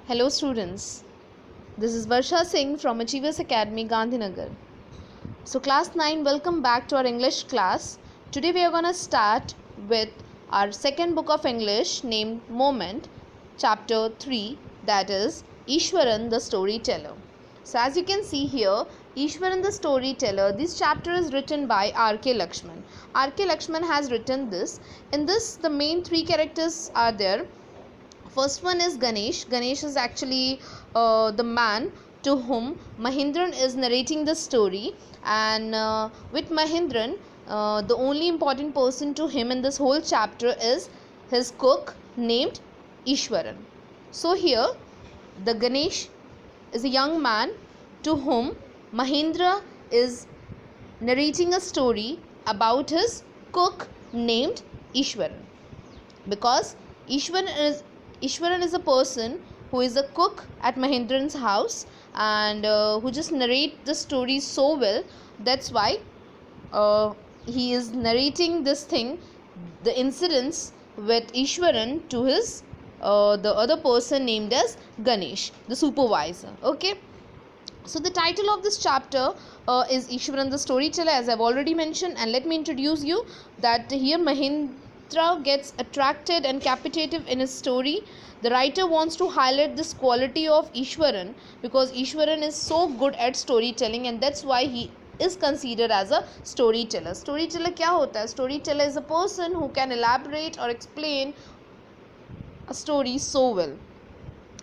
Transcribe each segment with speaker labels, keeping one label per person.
Speaker 1: Hello students, this is Varsha Singh from Achievers Academy, Gandhinagar. So class 9, welcome back to our English class. Today we are going to start with our second book of English named Moment, chapter 3, that is Ishwaran the Storyteller. So as you can see here, Ishwaran the Storyteller, this chapter is written by R.K. Lakshman. R.K. Lakshman has written this. In this, the main three characters are there. First one is Ganesh. Ganesh is actually the man to whom Mahindran is narrating the story, and with Mahindran, the only important person to him in this whole chapter is his cook named Ishwaran. So here, the Ganesh is a young man to whom Mahindra is narrating a story about his cook named Ishwaran, because Ishwaran is a person who is a cook at Mahindran's house, and who just narrate the story so well. That's why he is narrating this thing, the incidents with Ishwaran, to his the other person named as Ganesh, the supervisor. Okay. So the title of this chapter is Ishwaran the Storyteller, as I've already mentioned, and let me introduce you that here Mahindra gets attracted and captivated in his story. The writer wants to highlight this quality of Ishwaran because Ishwaran is so good at storytelling, and that's why he is considered as a storyteller. Storyteller क्या होता है? Storyteller is a person who can elaborate or explain a story so well.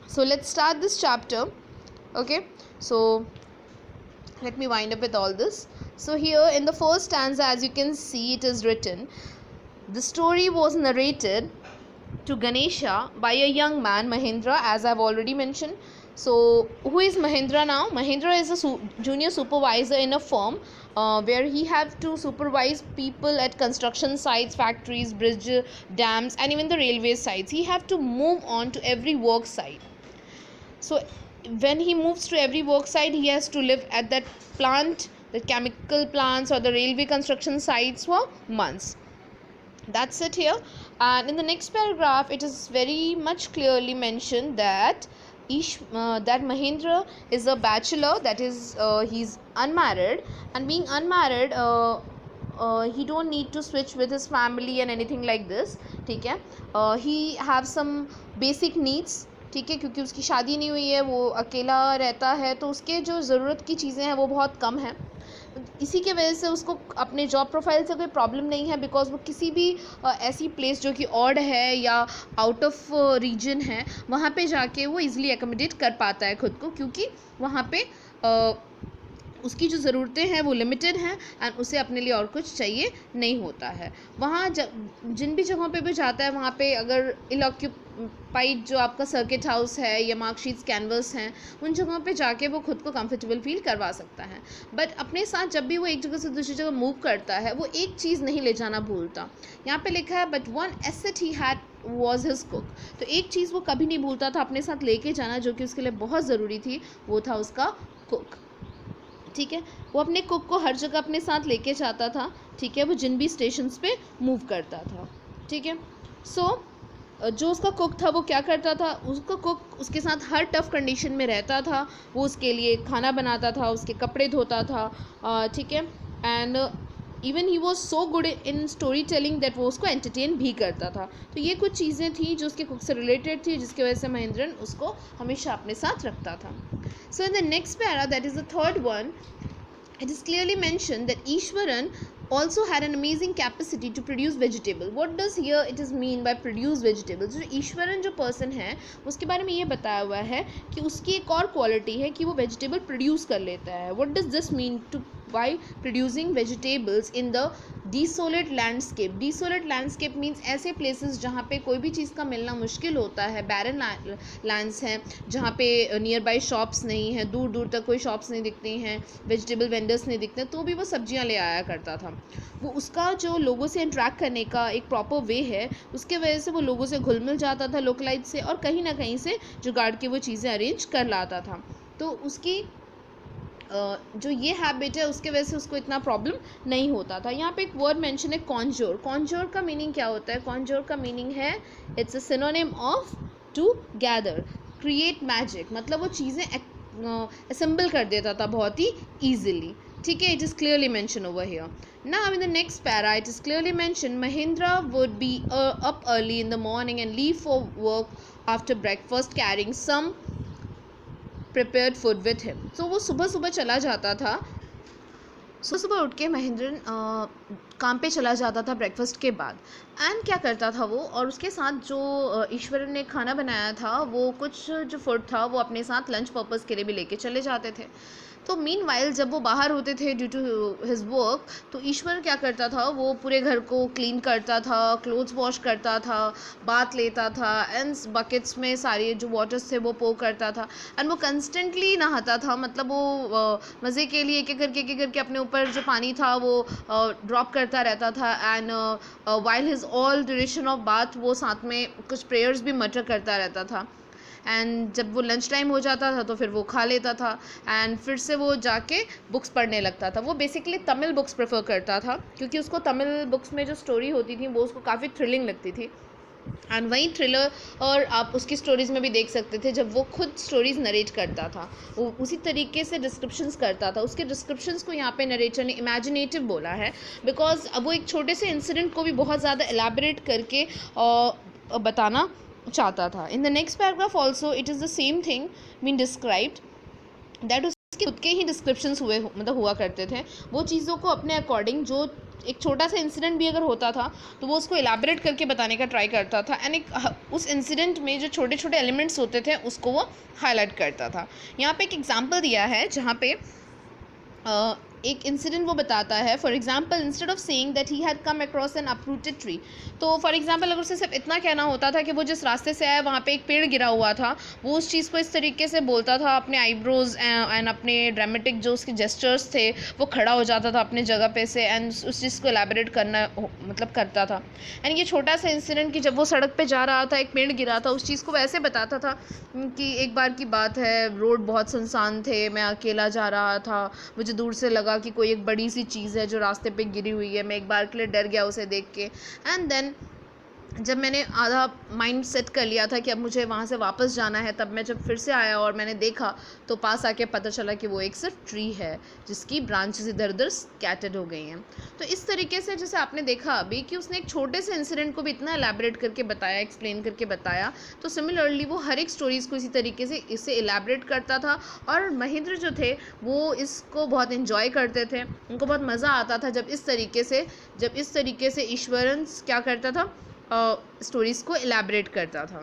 Speaker 1: So let's start this chapter. Okay, so let me wind up with all this. So here in the first stanza, as you can see, it is written, the story was narrated to Ganesha by a young man, Mahindra, as I've already mentioned. So who is Mahindra now? Mahindra is a junior supervisor in a firm where he have to supervise people at construction sites, factories, bridges, dams, and even the railway sites. He have to move on to every work site. So when he moves to every work site, he has to live at that plant, the chemical plants or the railway construction sites for months. That's it here. And in the next paragraph, it is very much clearly mentioned that that Mahindra is a bachelor, that is he's unmarried, and being unmarried he don't need to switch with his family and anything like this. ठीक है, he have some basic needs. ठीक है, क्योंकि उसकी शादी नहीं हुई है, वो अकेला रहता है, तो उसके जो ज़रूरत की चीज़ें हैं वो बहुत कम हैं. इसी के वजह से उसको अपने जॉब प्रोफाइल से कोई प्रॉब्लम नहीं है, बिकॉज वो किसी भी ऐसी प्लेस जो कि ऑड है या आउट ऑफ रीजन है, वहाँ पे जाके वो इजीली एकोमोडेट कर पाता है खुद को, क्योंकि वहाँ पे उसकी जो ज़रूरतें हैं वो लिमिटेड हैं, एंड उसे अपने लिए और कुछ चाहिए नहीं होता है. वहाँ जिन भी जगहों पे भी जाता है, वहाँ पे अगर इलऑक्यूपाइड जो आपका सर्किट हाउस है या मार्कशीट्स कैनवस हैं, उन जगहों पे जाके वो खुद को कंफर्टेबल फील करवा सकता है. बट अपने साथ जब भी वो एक जगह से दूसरी जगह मूव करता है, वो एक चीज़ नहीं ले जाना भूलता. यहाँ पे लिखा है, but one asset he had was his cook. तो एक चीज़ वो कभी नहीं भूलता था अपने साथ लेके जाना, जो कि उसके लिए बहुत ज़रूरी थी, वो था उसका कुक. ठीक है, वो अपने कुक को हर जगह अपने साथ लेके जाता था. ठीक है, वो जिन भी स्टेशंस पे मूव करता था. ठीक है, सो जो उसका कुक था वो क्या करता था, उसका कुक उसके साथ हर टफ कंडीशन में रहता था. वो उसके लिए खाना बनाता था, उसके कपड़े धोता था. ठीक है, and even he was so good in story telling that वो उसको एंटरटेन भी करता था. तो ये कुछ चीज़ें थी जो उसके कुक से रिलेटेड थी, जिसकी वजह से महेंद्रन उसको हमेशा अपने साथ रखता था. So in the next para, that is the third one, it is clearly mentioned that Ishwaran also had an amazing capacity to produce vegetable. What does here it is mean by produce vegetables? जो ईश्वरन जो person है, उसके बारे में ये बताया हुआ है कि उसकी एक और क्वालिटी है कि वो वेजिटेबल प्रोड्यूस कर लेता है. What does this mean to by producing vegetables in the desolate landscape? Desolate landscape means ऐसे places जहाँ पे कोई भी चीज़ का मिलना मुश्किल होता है, barren lands हैं, जहाँ पे नियर बाई शॉप्स नहीं है, दूर दूर तक कोई शॉप्स नहीं दिखती हैं, वेजिटेबल वेंडर्स नहीं दिखते, तो भी वो सब्जियाँ ले आया करता था. वो उसका जो लोगों से इंटरेक्ट करने का एक प्रॉपर वे है, उसके वजह से वो लोगों से घुल मिल जाता था, लोकलाइट से, और कहीं ना कहीं से जुगाड़ के वो चीज़ें अरेंज कर लाता था. तो उसकी जो ये हैबिट है, उसके वजह से उसको इतना प्रॉब्लम नहीं होता था. यहाँ पे एक वर्ड मेंशन है, कॉन्जोर. कॉन्जोर का मीनिंग क्या होता है? कॉन्जोर का मीनिंग है, it's a synonym of together. Create magic, मतलब वो चीज़ें असेंबल कर देता था बहुत ही ईजिली. ठीक है, it is clearly mention over here. Now in the next para it is clearly mention Mahendra would be up early in the morning and leave for work after breakfast carrying some prepared food with him. तो वो सुबह सुबह चला जाता था, सुबह सुबह उठ के महेंद्र काम पे चला जाता था ब्रेकफास्ट के बाद. एंड क्या करता था वो, और उसके साथ जो ईश्वरन ने खाना बनाया था वो कुछ जो फूड था वो अपने साथ लंच पर्पज़ के लिए भी लेके चले जाते थे. तो मीनवाइल जब वो बाहर होते थे ड्यू टू हिज वर्क, तो ईश्वर क्या करता था, वो पूरे घर को क्लीन करता था, क्लोथ्स वॉश करता था, बाथ लेता था, एंड बकेट्स में सारे जो वाटर्स थे वो पो करता था. एंड वो कंस्टेंटली नहाता था, मतलब वो मज़े के लिए एक एक करके अपने ऊपर जो पानी था वो ड्रॉप करता रहता था. And while his all duration of bath वो साथ में कुछ प्रेयर्स भी मटर करता रहता था. एंड जब वो लंच टाइम हो जाता था तो फिर वो खा लेता था एंड फिर से वो जाके बुक्स पढ़ने लगता था. वो बेसिकली तमिल बुक्स प्रेफर करता था क्योंकि उसको तमिल बुक्स में जो स्टोरी होती थी वो उसको काफ़ी थ्रिलिंग लगती थी. एंड वही थ्रिलर और आप उसकी स्टोरीज़ में भी देख सकते थे, जब वो खुद स्टोरीज़ नरेट करता था वो उसी तरीके से डिस्क्रिप्शंस करता था. उसके डिस्क्रिप्शंस को यहाँ पे नरेटर ने इमेजिनेटिव बोला है बिकॉज अब वो एक छोटे से इंसिडेंट को भी बहुत ज़्यादा एलैबोरेट करके बताना चाहता था. इन the next paragraph also it is the same thing mean described that उसके खुद के ही डिस्क्रिप्शंस हुआ करते थे. वो चीज़ों को अपने अकॉर्डिंग, जो एक छोटा सा इंसिडेंट भी अगर होता था तो वो उसको एलैबोरेट करके बताने का ट्राई करता था. एंड एक उस इंसिडेंट में जो छोटे छोटे एलिमेंट्स होते थे उसको वो हाईलाइट करता था. यहाँ पे एक एग्जांपल दिया है जहाँ पे एक इंसिडेंट वो बताता है. For example, instead of saying that he had come across N uprooted tree, तो फॉर एग्जाम्पल अगर उसे सिर्फ इतना कहना होता था कि वो जिस रास्ते से आया वहाँ पे एक पेड़ गिरा हुआ था, वो उस चीज़ को इस तरीके से बोलता था, अपने आईब्रोज एंड अपने ड्रामेटिक जो उसके जेस्चर्स थे वो खड़ा हो जाता था अपने जगह पे से एंड उस चीज़ को एलैबोरेट करना मतलब करता था. एंड ये छोटा सा इंसिडेंट कि जब वो सड़क पर जा रहा था एक पेड़ गिरा था, उस चीज़ को वैसे बताता था कि एक बार की बात है, रोड बहुत सुनसान थे, मैं अकेला जा रहा था, मुझे दूर से लगा कि कोई एक बड़ी सी चीज़ है जो रास्ते पे गिरी हुई है, मैं एक बार के लिए डर गया उसे देख के. एंड देन जब मैंने आधा माइंड सेट कर लिया था कि अब मुझे वहाँ से वापस जाना है, तब मैं जब फिर से आया और मैंने देखा तो पास आके पता चला कि वो एक सिर्फ ट्री है जिसकी ब्रांचेस इधर उधर स्कैटर्ड हो गई हैं. तो इस तरीके से जैसे आपने देखा अभी कि उसने एक छोटे से इंसिडेंट को भी इतना एलैबोरेट करके बताया, एक्सप्लेन करके बताया, तो सिमिलरली वो हर एक स्टोरीज़ को इसी तरीके से इससे एलैबोरेट करता था. और महेंद्र जो थे वो इसको बहुत इन्जॉय करते थे, उनको बहुत मज़ा आता था जब इस तरीके से ईश्वरन क्या करता था, स्टोरीज़ को एलैबोरेट करता था.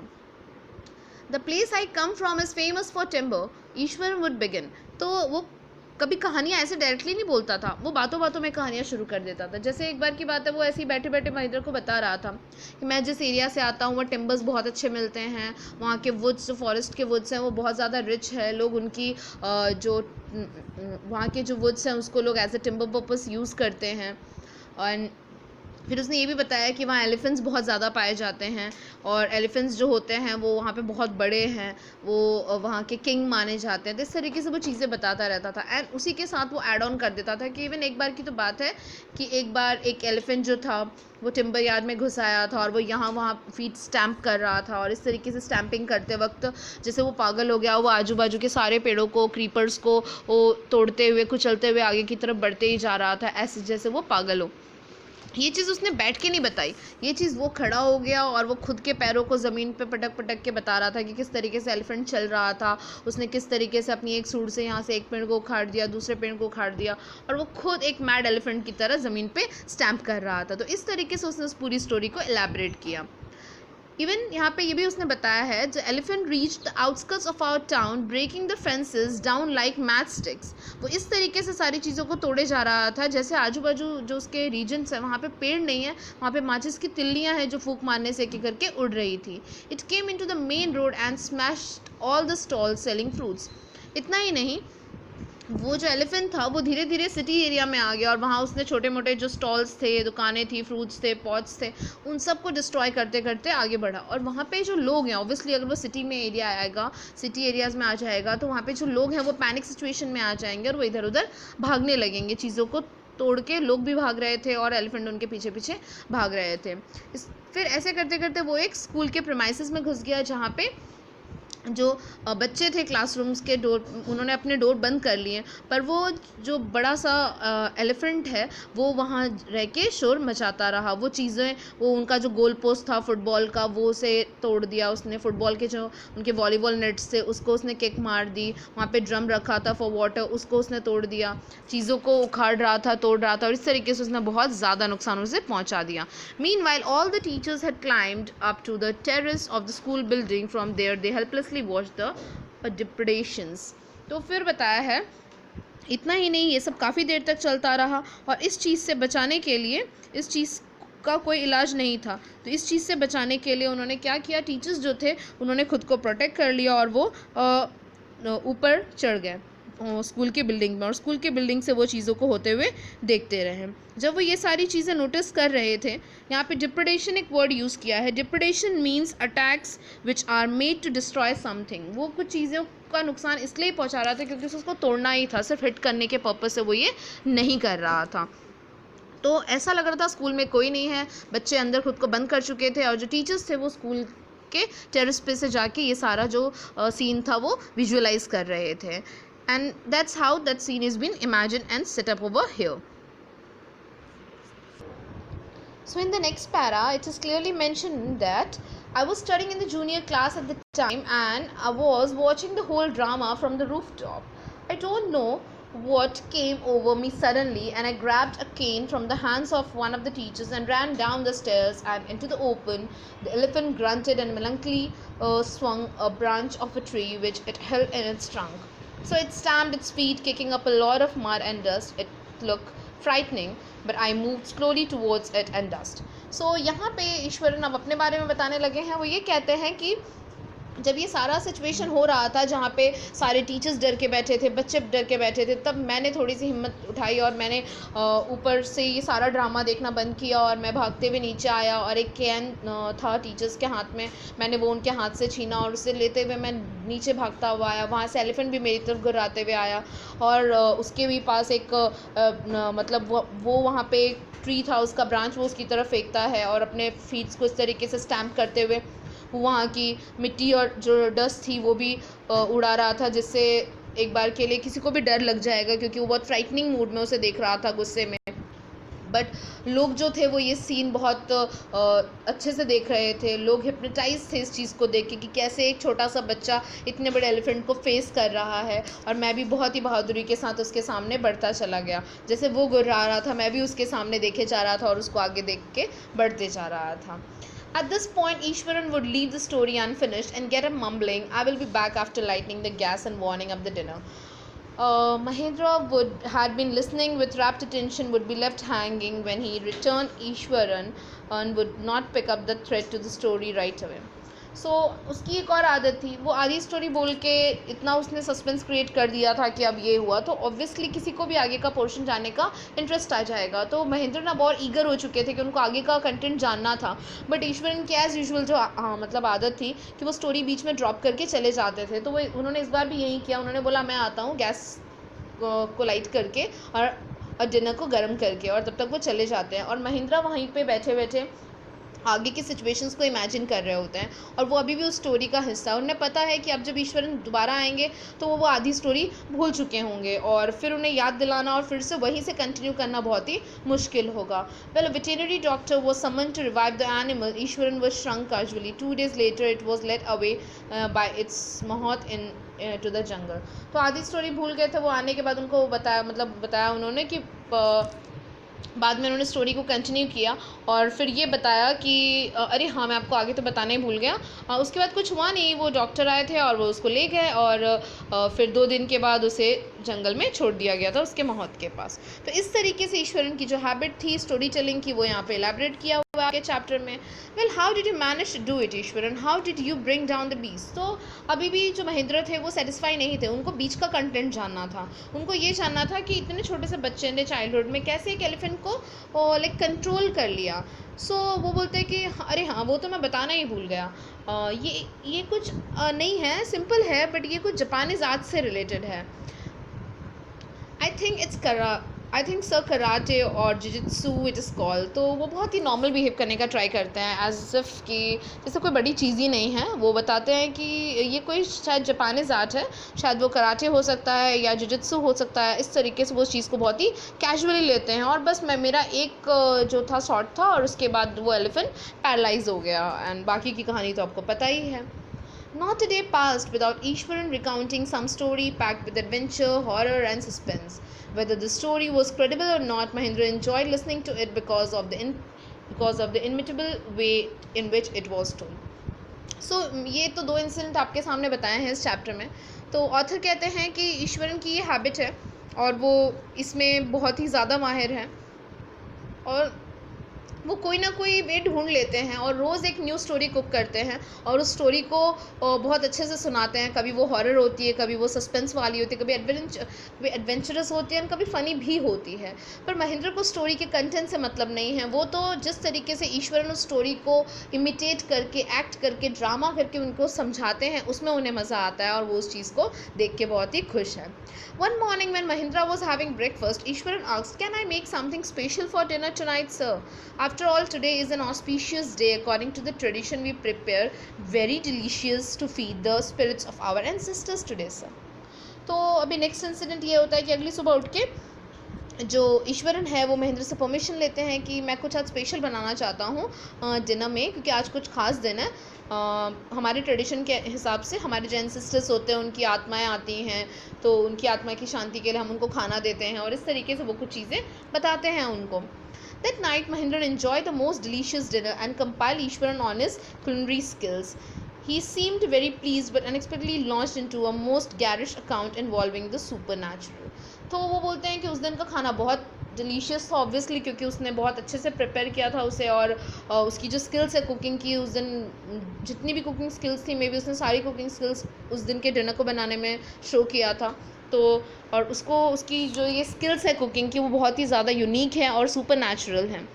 Speaker 1: The place I come from is famous for timber, Ishwar would begin. तो वो कभी कहानियाँ ऐसे डायरेक्टली नहीं बोलता था, वो बातों बातों में कहानियाँ शुरू कर देता था. जैसे एक बार की बात है, वो ऐसे ही बैठे बैठे महेंद्र को बता रहा था कि मैं जिस एरिया से आता हूँ वहाँ टिम्बर्स बहुत अच्छे मिलते हैं, वहाँ के वुड्स जो फॉरेस्ट के वुड्स हैं वो बहुत ज़्यादा रिच है, लोग उनकी जो वहाँ के जो वुड्स हैं उसको लोग as a timber purpose use करते हैं. और फिर उसने ये भी बताया कि वहाँ एलिफेंट्स बहुत ज़्यादा पाए जाते हैं और एलिफेंट्स जो होते हैं वो वहाँ पे बहुत बड़े हैं, वो वहाँ के किंग माने जाते हैं. तो इस तरीके से वो चीज़ें बताता रहता था. एंड उसी के साथ वो ऐड ऑन कर देता था कि इवन एक बार की तो बात है कि एक बार एक एलिफेंट जो था वो टिम्बर यार्ड में घुस आया था और वो यहाँ वहाँ फीट स्टैम्प कर रहा था. और इस तरीके से स्टैम्पिंग करते वक्त जैसे वो पागल हो गया, वो आजू बाजू के सारे पेड़ों को, क्रीपर्स को वो तोड़ते हुए कुचलते हुए आगे की तरफ बढ़ते ही जा रहा था, ऐसे जैसे वो पागल हो. ये चीज़ उसने बैठ के नहीं बताई, ये चीज़ वो खड़ा हो गया और वो खुद के पैरों को ज़मीन पे पटक पटक के बता रहा था कि किस तरीके से एलिफेंट चल रहा था, उसने किस तरीके से अपनी एक सूंड से यहाँ से एक पेड़ को उखाड़ दिया, दूसरे पेड़ को उखाड़ दिया, और वो खुद एक मैड एलिफेंट की तरह ज़मीन पे स्टैम्प कर रहा था. तो इस तरीके से उसने उस पूरी स्टोरी को एलैबोरेट किया. इवन यहाँ पे ये भी उसने बताया है, the elephant reach the outskirts of our town breaking the fences down like match sticks. वो इस तरीके से सारी चीज़ों को तोड़े जा रहा था जैसे आजू बाजू जो उसके रीजन्स हैं वहाँ पे पेड़ नहीं है, वहाँ पे माचिस की तिल्लियाँ हैं जो फूंक मारने से एक करके उड़ रही थी. It came into the main road and smashed all the stalls selling fruits. इतना ही नहीं, वो जो एलिफेंट था वो धीरे धीरे सिटी एरिया में आ गया और वहाँ उसने छोटे मोटे जो स्टॉल्स थे, दुकानें थी, फ्रूट्स थे, पॉट्स थे, उन सब को डिस्ट्रॉय करते करते आगे बढ़ा. और वहाँ पे जो लोग हैं, ऑब्वियसली अगर वो सिटी में एरिया आएगा, सिटी एरियाज़ में आ जाएगा, तो वहाँ पे जो लोग हैं वो पैनिक सिचुएशन में आ जाएंगे और वो इधर उधर भागने लगेंगे. चीज़ों को तोड़ के लोग भी भाग रहे थे और एलिफेंट उनके पीछे पीछे भाग रहे थे. फिर ऐसे करते करते वो एक स्कूल के प्रेमाइसेस में घुस गया जहाँ पे जो बच्चे थे क्लासरूम्स के डोर, उन्होंने अपने डोर बंद कर लिए, पर वो जो बड़ा सा एलिफेंट है वो वहाँ रह के शोर मचाता रहा। वो चीज़ें, वो उनका जो गोल पोस्ट था फुटबॉल का, वो उसे तोड़ दिया उसने। फुटबॉल के जो उनके वॉलीबॉल नेट्स थे उसको उसने किक मार दी। वहाँ पे ड्रम रखा था फॉर वाटर, उसको उसने तोड़ दिया। चीज़ों को उखाड़ रहा था, तोड़ रहा था, और इस तरीके से उसने बहुत ज़्यादा नुकसान उसे पहुँचा दिया। Meanwhile, all the teachers had climbed up to the terrace of the school building. From there, they helplessly watched the depredations. तो फिर बताया है, इतना ही नहीं, ये सब काफ़ी देर तक चलता रहा, और इस चीज़ से बचाने के लिए, इस चीज़ का कोई इलाज नहीं था, तो इस चीज़ से बचाने के लिए उन्होंने क्या किया, टीचर्स जो थे उन्होंने खुद को प्रोटेक्ट कर लिया और वो ऊपर चढ़ गए स्कूल की बिल्डिंग में, और स्कूल की बिल्डिंग से वो चीज़ों को होते हुए देखते रहे। जब वो ये सारी चीज़ें नोटिस कर रहे थे, यहाँ पे डिप्रेडेशन एक वर्ड यूज़ किया है। Depredation means attacks which are made to destroy something. वो कुछ चीज़ों का नुकसान इसलिए पहुँचा रहा था क्योंकि उसको तोड़ना ही था, सिर्फ हिट करने के पर्पज़ से वो ये नहीं कर रहा था। तो ऐसा लग रहा था स्कूल में कोई नहीं है, बच्चे अंदर खुद को बंद कर चुके थे, और जो टीचर्स थे वो स्कूल के टेरेस पे से जाके ये सारा जो सीन था वो विजुअलाइज कर रहे थे। And that's how that scene is been imagined and set up over here. So in the next para, it is clearly mentioned that I was studying in the junior class at the time, and I was watching the whole drama from the rooftop. I don't know what came over me suddenly, and I grabbed a cane from the hands of one of the teachers and ran down the stairs and into the open. The elephant grunted and melancholy swung a branch of a tree which it held in its trunk. So it stamped its feet, kicking up a lot of mud and dust. It looked frightening, but I moved slowly towards it and dust. So यहाँ पे ईश्वरन अब अपने बारे में बताने लगे हैं। वो ये कहते हैं कि जब ये सारा सिचुएशन हो रहा था, जहाँ पे सारे टीचर्स डर के बैठे थे, बच्चे डर के बैठे थे, तब मैंने थोड़ी सी हिम्मत उठाई और मैंने ऊपर से ये सारा ड्रामा देखना बंद किया, और मैं भागते हुए नीचे आया, और एक कैन था टीचर्स के हाथ में, मैंने वो उनके हाथ से छीना और उसे लेते हुए मैं नीचे भागता हुआ आया। वहाँ से एलिफेंट भी मेरी तरफ गुर्राते हुए आया, और उसके भी पास एक मतलब वो वहाँ पे एक ट्री था, उसका ब्रांच वो उसकी तरफ फेंकता है, और अपने फीट्स को इस तरीके से स्टैम्प करते हुए वहाँ की मिट्टी और जो डस्ट थी वो भी उड़ा रहा था, जिससे एक बार के लिए किसी को भी डर लग जाएगा, क्योंकि वो बहुत फ्राइटनिंग मूड में उसे देख रहा था, गुस्से में। बट लोग जो थे वो ये सीन बहुत अच्छे से देख रहे थे। लोग हिप्नोटाइज थे इस चीज़ को देख के कि कैसे एक छोटा सा बच्चा इतने बड़े एलिफेंट को फेस कर रहा है, और मैं भी बहुत ही बहादुरी के साथ उसके सामने बढ़ता चला गया। जैसे वो गुर्रा रहा था, मैं भी उसके सामने देखे जा रहा था और उसको आगे देख के बढ़ते जा रहा था। At this point, Ishwaran would leave the story unfinished and get up mumbling, "I will be back after lighting the gas and warming up the dinner." Mahendra had been listening with rapt attention, would be left hanging when he returned. Ishwaran and would not pick up the thread to the story right away. उसकी एक और आदत थी, वो आधी story बोल के इतना उसने सस्पेंस क्रिएट कर दिया था कि अब ये हुआ, तो ऑब्वियसली किसी को भी आगे का पोर्शन जानने का इंटरेस्ट आ जाएगा। तो महेंद्र ना बहुत ईगर हो चुके थे कि उनको आगे का कंटेंट जानना था, बट ईश्वरन की एज़ यूजुअल जो मतलब आदत थी कि वो स्टोरी बीच में ड्रॉप करके चले जाते थे। तो वो उन्होंने इस बार भी यही किया। उन्होंने बोला मैं आता हूँ गैस को लाइट करके और डिनर को गर्म करके, और तब तक वो चले जाते हैं, और महेंद्र वहीं पर बैठे बैठे आगे की सिचुएशंस को इमेजिन कर रहे होते हैं, और वो अभी भी उस स्टोरी का हिस्सा। उन्हें पता है कि अब जब ईश्वरन दोबारा आएंगे तो वो आधी स्टोरी भूल चुके होंगे, और फिर उन्हें याद दिलाना और फिर से वहीं से कंटिन्यू करना बहुत ही मुश्किल होगा। Well, a veterinary doctor was summoned to revive the animal. Ishwaran was shrunk casually. 2 days later it was led away by its mahout in to the jungle. तो आधी स्टोरी भूल गए थे। वो आने के बाद उनको बताया उन्होंने कि बाद में उन्होंने स्टोरी को कंटिन्यू किया, और फिर ये बताया कि अरे हाँ, मैं आपको आगे तो बताने ही भूल गया। उसके बाद कुछ हुआ नहीं, वो डॉक्टर आए थे और वो उसको ले गए, और फिर 2 दिन के बाद उसे जंगल में छोड़ दिया गया था उसके मौत के पास। तो इस तरीके से ईश्वरन की जो हैबिट थी स्टोरी टेलिंग की, वो यहाँ पे एलैबोरेट किया हुआ है चैप्टर में। Well, how did you manage to do it Ishwaran? How did you bring down the beast? तो अभी भी जो महेंद्र थे वो सेटिस्फाई नहीं थे, उनको बीच का कंटेंट जानना था। उनको ये जानना था कि इतने छोटे से बच्चे ने चाइल्डहुड में कैसे एक एलिफेंट को लाइक कंट्रोल कर लिया। वो बोलते हैं कि अरे हाँ, वो तो मैं बताना ही भूल गया। ये कुछ नहीं है, सिंपल है, बट ये कुछ जापानीज आर्ट से रिलेटेड है। I think it's I think sir karate और जिजित्सु इट इज़ कॉल, तो वो बहुत ही नॉर्मल बिहेव करने का ट्राई करते हैं एज इफ़ कि जैसे कोई बड़ी चीज़ ही नहीं है। वो बताते हैं कि ये कोई शायद जापानीज़ आर्ट है, शायद वो कराटे हो सकता है या जिजित्सु हो सकता है। इस तरीके से वो चीज़ को बहुत ही कैजुअली लेते हैं। और बस मेरा एक जो था शॉट था और उसके बाद वो एलिफेंट पैरालाइज हो गया, एंड बाकी की कहानी तो आपको पता ही है। Not a day passed without Ishwaran recounting some story packed with adventure, horror, and suspense. Whether the story was credible or not, Mahindra enjoyed listening to it because of the inimitable way in which it was told. So ये तो दो incident आपके सामने बताए हैं इस chapter में। तो ऑथर कहते हैं कि ईश्वरन की ये हैबिट है और वो इसमें बहुत ही ज़्यादा माहिर हैं, और वो कोई ना कोई वे ढूंढ लेते हैं और रोज़ एक न्यू स्टोरी कुक करते हैं और उस स्टोरी को बहुत अच्छे से सुनाते हैं। कभी वो हॉरर होती है, कभी वो सस्पेंस वाली होती है, कभी एडवेंचरस होती है, कभी फ़नी भी होती है। पर महेंद्र को स्टोरी के कंटेंट से मतलब नहीं है। वो तो जिस तरीके से ईश्वरन उस स्टोरी को इमिटेट करके, एक्ट करके, ड्रामा करके उनको समझाते हैं, उसमें उन्हें मज़ा आता है और वो उस चीज़ को देख के बहुत ही खुश हैं। One morning when Mahindra was having breakfast, Ishwaran asked, "Can I make something special for dinner tonight, sir? After all, today is an auspicious day. According to the tradition, we prepare very delicious to feed the spirits of our ancestors today, sir." तो अभी next incident ये होता है कि अगली सुबह उठ के जो ईश्वरन है वो महेंद्र से परमिशन लेते हैं कि मैं कुछ आज स्पेशल बनाना चाहता हूँ डिनर में, क्योंकि आज कुछ खास दिन है। हमारे ट्रेडिशन के हिसाब से हमारे जो एंसेस्टर्स होते हैं उनकी आत्माएं आती हैं, तो उनकी आत्मा की शांति के लिए हम उनको खाना देते हैं, और इस तरीके से वो कुछ चीज़ें बताते हैं उनको। That night, Mahindran enjoyed the most delicious dinner and compiled Ishwaran on his culinary skills. He seemed very pleased but unexpectedly launched into a most garish account involving the supernatural. तो वो बोलते हैं कि उस दिन का खाना बहुत डिलीशियस था, ऑब्वियसली, क्योंकि उसने बहुत अच्छे से प्रिपेयर किया था उसे, और उसकी जो स्किल्स है कुकिंग की, उस दिन जितनी भी कुकिंग स्किल्स थी, मे बी उसने सारी कुकिंग स्किल्स उस दिन के डिनर को बनाने में शो किया था। तो और उसको उसकी जो ये स्किल्स है कुकिंग की वो बहुत ही ज़्यादा यूनिक है और सुपर नेचुरल हैं।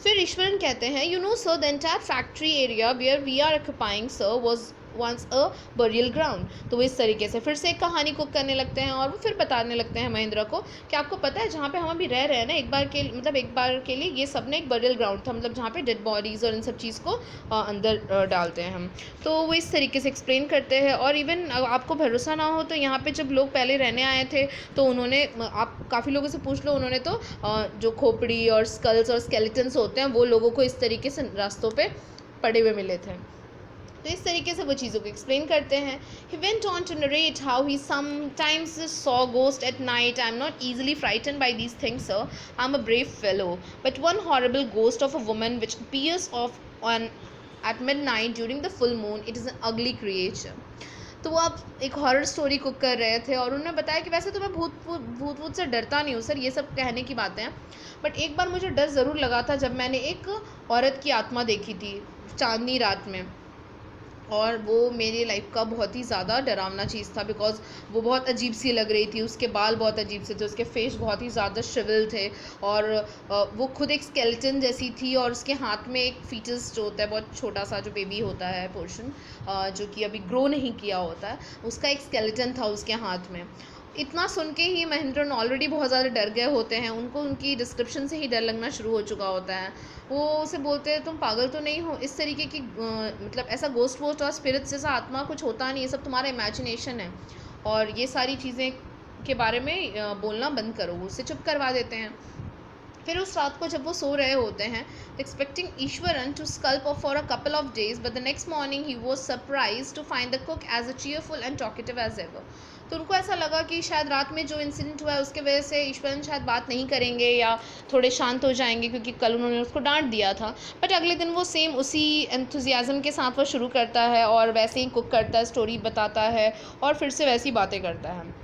Speaker 1: फिर ईश्वरन कहते हैं, "you know sir, the entire factory area where we are occupying sir was once a burial ground." तो वो इस तरीके से फिर से एक कहानी कुक करने लगते हैं और वो फिर बताने लगते हैं महेंद्र को कि आपको पता है जहाँ पे हम अभी रह रहे हैं ना, एक बार के लिए ये सब ने एक बरियल ग्राउंड था, मतलब जहाँ पे डेड बॉडीज़ और इन सब चीज़ को अंदर डालते हैं हम। तो वो इस तरीके से एक्सप्लेन करते हैं। और इवन आपको भरोसा ना हो तो यहाँ पे जब लोग पहले रहने आए थे तो उन्होंने, आप काफ़ी लोगों से पूछ लो, उन्होंने तो जो खोपड़ी और स्कल्स और स्केलेटन्स होते हैं वो लोगों को इस तरीके से रास्तों पे पड़े हुए मिले थे। तो इस तरीके से वो चीज़ों को एक्सप्लेन करते हैं। He went on to narrate how he sometimes saw ghosts at night. "I'm not easily frightened by these things, sir. I'm a brave fellow. But one horrible ghost of a woman which appears at midnight during the full moon, it is an ugly creature." तो वो आप एक horror story cook कर रहे थे और उन्होंने बताया कि वैसे तो मैं भूत से डरता नहीं हूँ सर, ये सब कहने की बातें हैं, बट एक बार मुझे डर ज़रूर लगा था जब मैंने एक औरत की आत्मा देखी थी चांदनी रात में, और वो मेरी लाइफ का बहुत ही ज़्यादा डरावना चीज़ था, बिकॉज वो बहुत अजीब सी लग रही थी, उसके बाल बहुत अजीब से थे, उसके फेस बहुत ही ज़्यादा श्रिवल थे, और वो खुद एक स्केलेटन जैसी थी, और उसके हाथ में एक फीटस जो होता है, बहुत छोटा सा जो बेबी होता है पोर्शन, जो कि अभी ग्रो नहीं किया होता है, उसका एक स्केलेटन था उसके हाथ में। इतना सुन के ही महेंद्रन ऑलरेडी बहुत ज़्यादा डर गए होते हैं, उनको उनकी डिस्क्रिप्शन से ही डर लगना शुरू हो चुका होता है। वो उसे बोलते हैं, तुम पागल तो नहीं हो, इस तरीके की मतलब ऐसा गोस्ट वोस्ट और स्पिरिट्स जैसा आत्मा कुछ होता नहीं, ये सब तुम्हारा इमेजिनेशन है, और ये सारी चीज़ें के बारे में बोलना बंद करो। उससे चुप करवा देते हैं। फिर उस रात को जब वो सो रहे होते हैं, expecting Ishwaran to sulk for a couple of days, but the next morning he was surprise to find the cook as a cheerful and talkative as ever. तो उनको ऐसा लगा कि शायद रात में जो इंसिडेंट हुआ है उसके वजह से ईश्वरन शायद बात नहीं करेंगे या थोड़े शांत हो जाएंगे, क्योंकि कल उन्होंने उसको डांट दिया था। बट अगले दिन वो सेम उसी एंथुजियाज़म के साथ वो शुरू करता है और वैसे ही कुक करता है, स्टोरी बताता है और फिर से वैसी बातें करता है।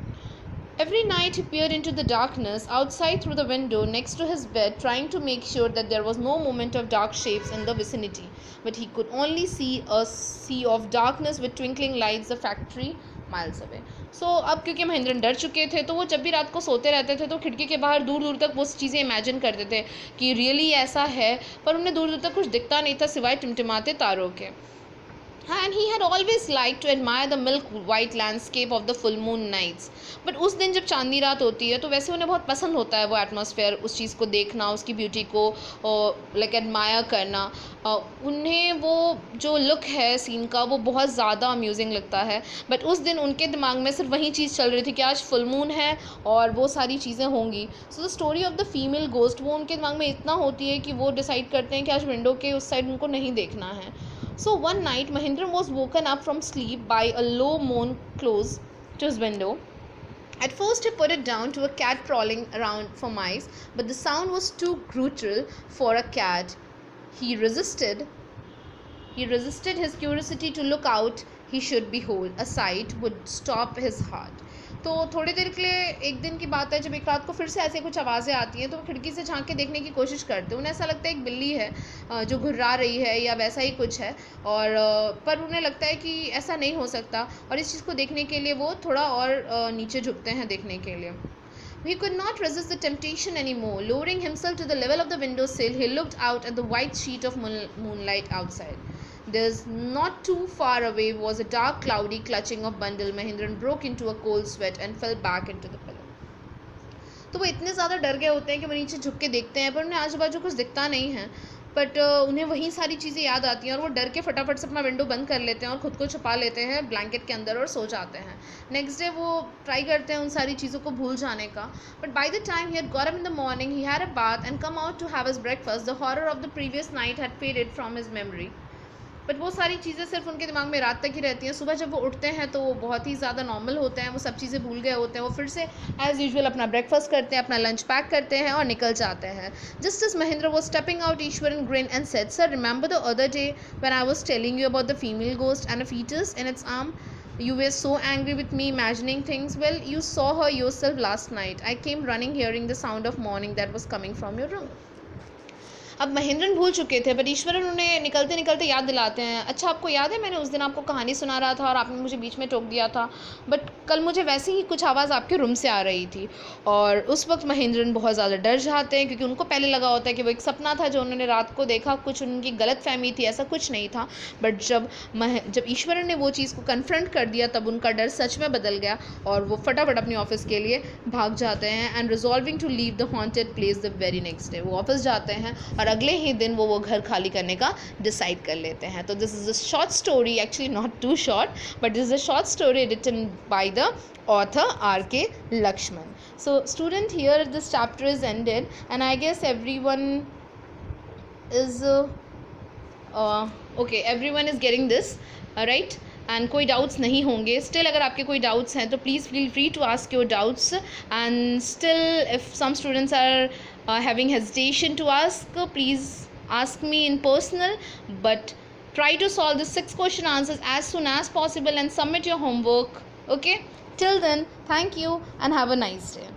Speaker 1: Every night he peered into the darkness outside through the window next to his bed, trying to make sure that there was no movement of dark shapes in the vicinity. But he could only see a sea of darkness with twinkling lights, the factory miles away. So अब क्योंकि महेंद्रन डर चुके थे तो वो जब भी रात को सोते रहते थे तो खिड़की के बाहर दूर दूर तक वो चीज़ें इमेजिन करते थे कि रियली ऐसा है, पर उन्हें दूर दूर तक कुछ दिखता नहीं था सिवाय टिमटिमाते तारों के। and he had always liked to admire the milk white landscape of the full moon nights. But उस दिन जब चांदनी रात होती है तो वैसे उन्हें बहुत पसंद होता है वो एटमॉस्फेयर, उस चीज़ को देखना, उसकी ब्यूटी को लाइक एडमायर करना. उन्हें वो जो लुक है सीन का वो बहुत ज़्यादा अम्यूजिंग लगता है. बट उस दिन उनके दिमाग में सिर्फ वही चीज़ चल रही थी कि आज फुल मून है और वो सारी चीज़ें होंगी. So the story of the female ghost वो उनके दिमाग में इतना होती है कि वो डिसाइड करते हैं कि आज विंडो के उस साइड उनको नहीं देखना है. So one night, Mahindran was woken up from sleep by a low moan close to his window. At first, he put it down to a cat crawling around for mice, but the sound was too brutal for a cat. He resisted. He resisted his curiosity to look out. He should behold. A sight would stop his heart. तो थोड़ी देर के लिए एक दिन की बात है जब एक रात को फिर से ऐसे कुछ आवाज़ें आती हैं तो वो खिड़की से झांक के देखने की कोशिश करते हैं. उन्हें ऐसा लगता है एक बिल्ली है जो घुर्रा रही है या वैसा ही कुछ है, और पर उन्हें लगता है कि ऐसा नहीं हो सकता, और इस चीज़ को देखने के लिए वो थोड़ा और नीचे झुकते हैं देखने के लिए. He could not resist the temptation anymore. Lowering himself to the level of the window sill, he looked out at the white sheet of moonlight outside. There's not too far away was a dark, cloudy clutching of bundle. Mahindran broke into a cold sweat and fell back into the pillow. तो वो इतने ज़्यादा डर गए होते हैं कि वो नीचे झुक के देखते हैं पर उन्हें आजू बाजू कुछ दिखता नहीं है. बट उन्हें वही सारी चीज़ें याद आती हैं और वो डर के फटाफट से अपना विंडो बंद कर लेते हैं और ख़ुद को छुपा लेते हैं ब्लैंकेट के अंदर और सो जाते हैं. नेक्स्ट डे वो ट्राई करते हैं उन सारी चीज़ों को भूल जाने का. But by the time he had got up in the morning he had a bath and come out to have his breakfast. The horror of the previous night had faded from his memory. But वो सारी चीज़ें सिर्फ उनके दिमाग में रात तक ही रहती हैं. सुबह जब वो उठते हैं तो वो बहुत ही ज़्यादा नॉर्मल होते हैं, वो सब चीज़ें भूल गए होते हैं. वो फिर से एज़ यूजुअल अपना ब्रेकफास्ट करते हैं, अपना लंच पैक करते हैं और निकल जाते हैं. Just as Mahendra was stepping out, Ishwaran grin and said, sir remember the other day when I was telling you about the female ghost and a fetus in its arm? You were so angry with me imagining things. Well, you saw her yourself last night. I came running hearing the sound of mourning that was coming from your room. अब महेंद्रन भूल चुके थे but Eswaran उन्हें निकलते निकलते याद दिलाते हैं, अच्छा आपको याद है मैंने उस दिन आपको कहानी सुना रहा था और आपने मुझे बीच में टोक दिया था, बट कल मुझे वैसे ही कुछ आवाज़ आपके रूम से आ रही थी. और उस वक्त महेंद्रन बहुत ज़्यादा डर जाते हैं क्योंकि उनको पहले लगा होता है कि वो एक सपना था जो उन्होंने रात को देखा, कुछ उनकी गलत फहमी थी, ऐसा कुछ नहीं था. बट जब ईश्वरन ने वो चीज़ को कन्फ्रंट कर दिया तब उनका डर सच में बदल गया और वो फटाफट अपने ऑफिस के लिए भाग जाते हैं. And resolving to leave the haunted place the very next day. वो ऑफिस जाते हैं और अगले ही दिन वो घर खाली करने का डिसाइड कर लेते हैं. तो this is a short story, actually not too short, but this is a short story written by the author R.K. Lakshman. So student, here this chapter is ended and I guess everyone is okay, everyone is getting this right, and कोई doubts नहीं होंगे. Still अगर आपके कोई doubts हैं तो please feel free to ask your doubts. And still if some students are having hesitation to ask, please ask me in personal, but try to solve the 6 question answers as soon as possible and submit your homework. Okay, till then, thank you and have a nice day.